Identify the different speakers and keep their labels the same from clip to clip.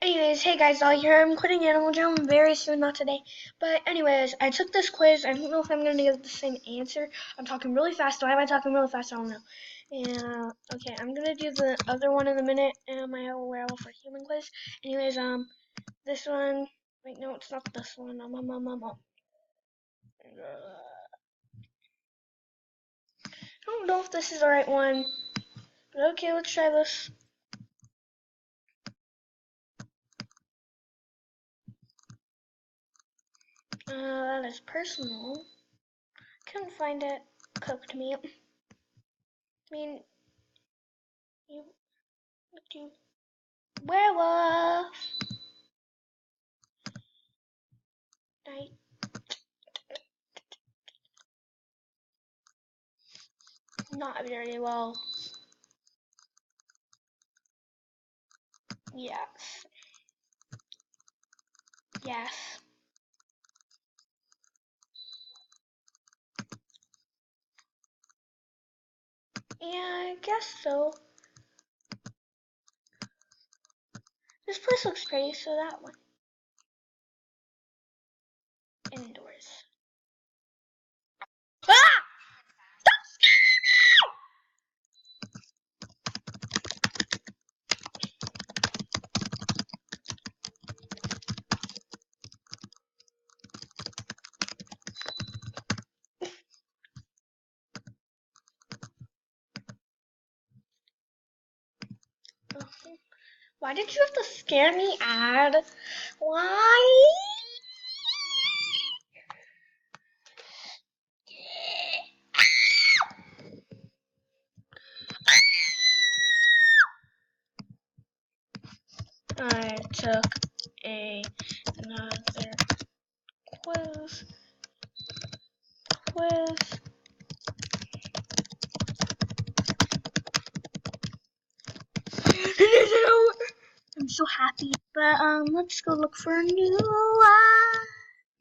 Speaker 1: Anyways, hey guys, all here. I'm quitting Animal Jam very soon, not today. But anyways, I took this quiz. I don't know if I'm gonna get the same answer. I'm talking really fast. Why am I talking really fast? I don't know. And okay, I'm gonna do the other one in a minute. My werewolf for human quiz. Anyways, this one. Wait, no, it's not this one. I don't know if this is the right one. But okay, let's try this. That is personal. Couldn't find it. Cooked meat. I mean, you. What do you? Werewolf. Night. Not very well. Yes. Yes. Yeah, I guess so. This place looks pretty, so that one. Indoors. Ah! Why did you have to scare me, Ad? Why? I took another quiz. I'm so happy. But let's go look for a new one.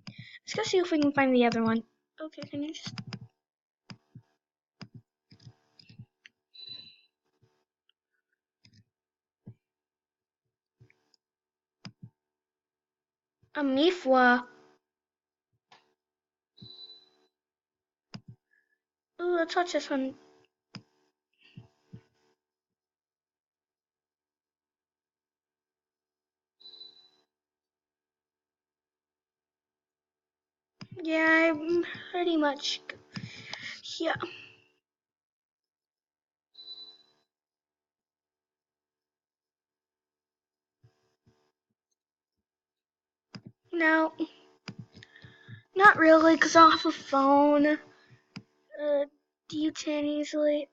Speaker 1: Let's go see if we can find the other one. Okay, can you just a Mifwa? Ooh, let's watch this one. Yeah, I'm pretty much. Yeah. No, not really, because I have a phone. Do you tan easily?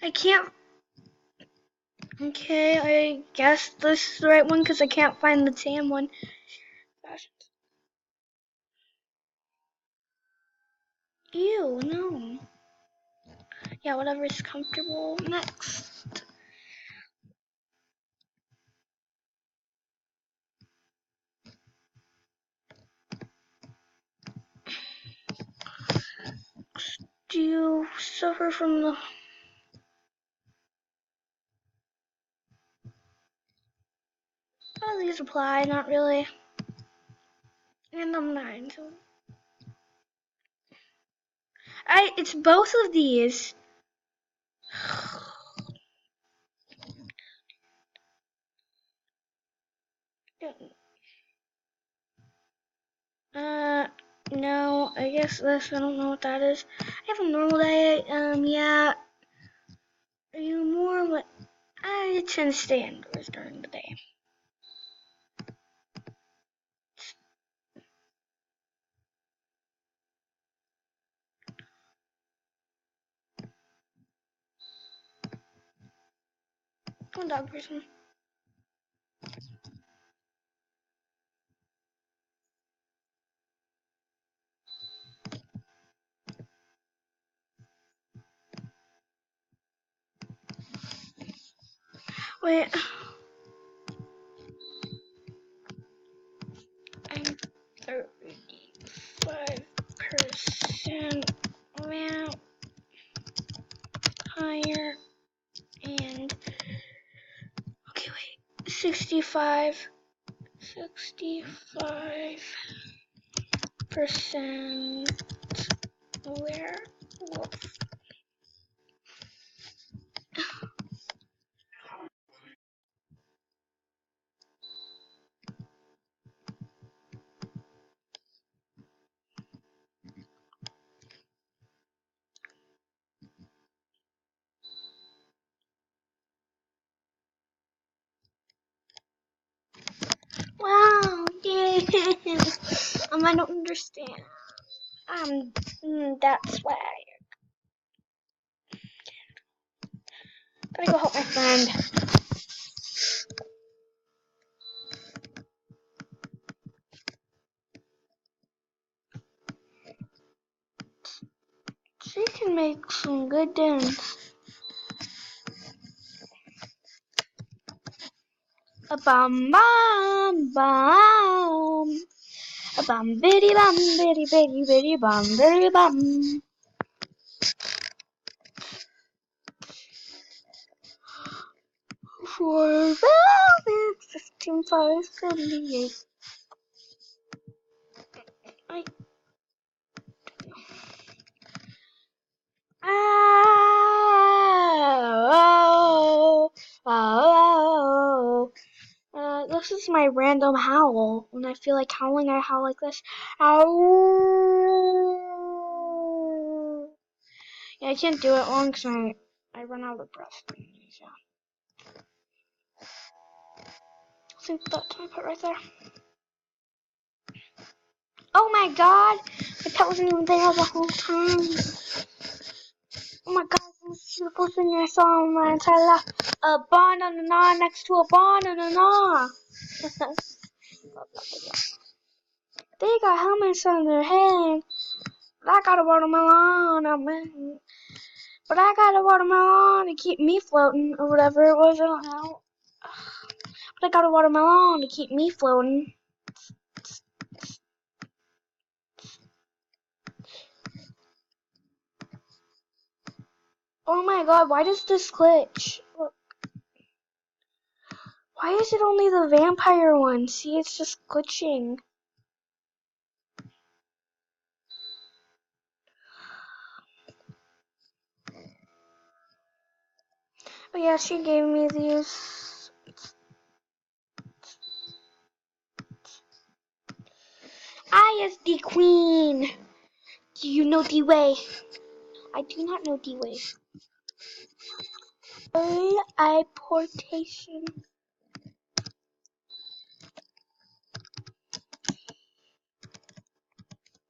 Speaker 1: I can't. Okay, I guess this is the right one because I can't find the tan one. Ew, no. Yeah, whatever is comfortable. Next. Do you suffer from the... Oh, these apply, not really. And I'm 9, so... It's both of these. No, I guess this, I don't know what that is. I have a normal diet, yeah. Are you more what? I tend to stay indoors during the day. I'm a dog person. Wait. I'm 35 65% werewolf. Wow, yeah. I don't understand. That's why. Gotta go help my friend. She can make some good dance. A bum bum bum. A bum bitty bum bitty bitty bitty bum bitty bum. For velvet 15578. I oh, oh, oh. This is my random howl. When I feel like howling, I howl like this. Ow. Yeah, I can't do it long because I run out of breath. So, I think that's my part right there. Oh my god! My pet wasn't even there the whole time. Oh my god, this is the first thing I saw in my entire life. A banana next to a banana. They got helmets on their head. But I got a watermelon. But I got a watermelon to keep me floating, or whatever it was. I don't know. But I got a watermelon to keep me floating. Oh my god, why does this glitch? Look. Why is it only the vampire one? See, it's just glitching. Oh yeah, she gave me these. I is the queen. Do you know the way? I do not know the way. Teleportation.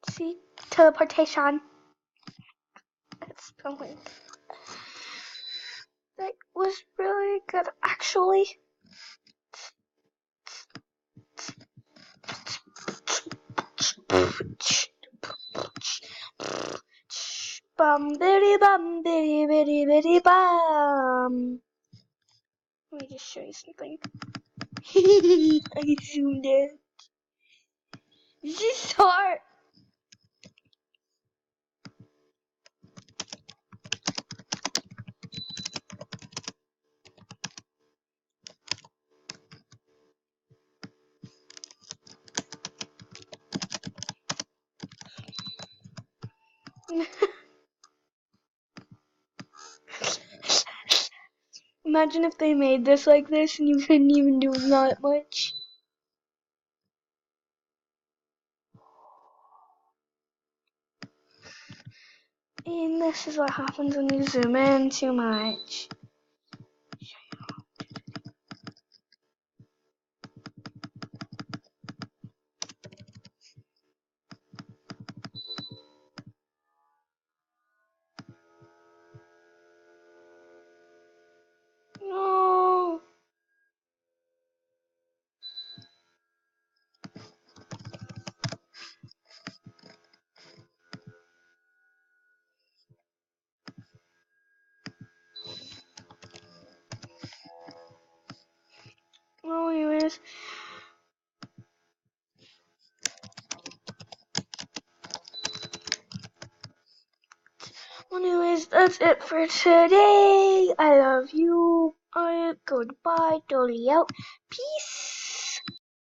Speaker 1: See? Teleportation. It's going. That was really good, actually. Bum bitty bum bitty bitty bitty bum. Let me just show you something. I zoomed in. This is hard. Imagine if they made this like this and you couldn't even do that much. And this is what happens when you zoom in too much. No. Well, anyways, that's it for today. I love you. Goodbye, Dolly out. Peace.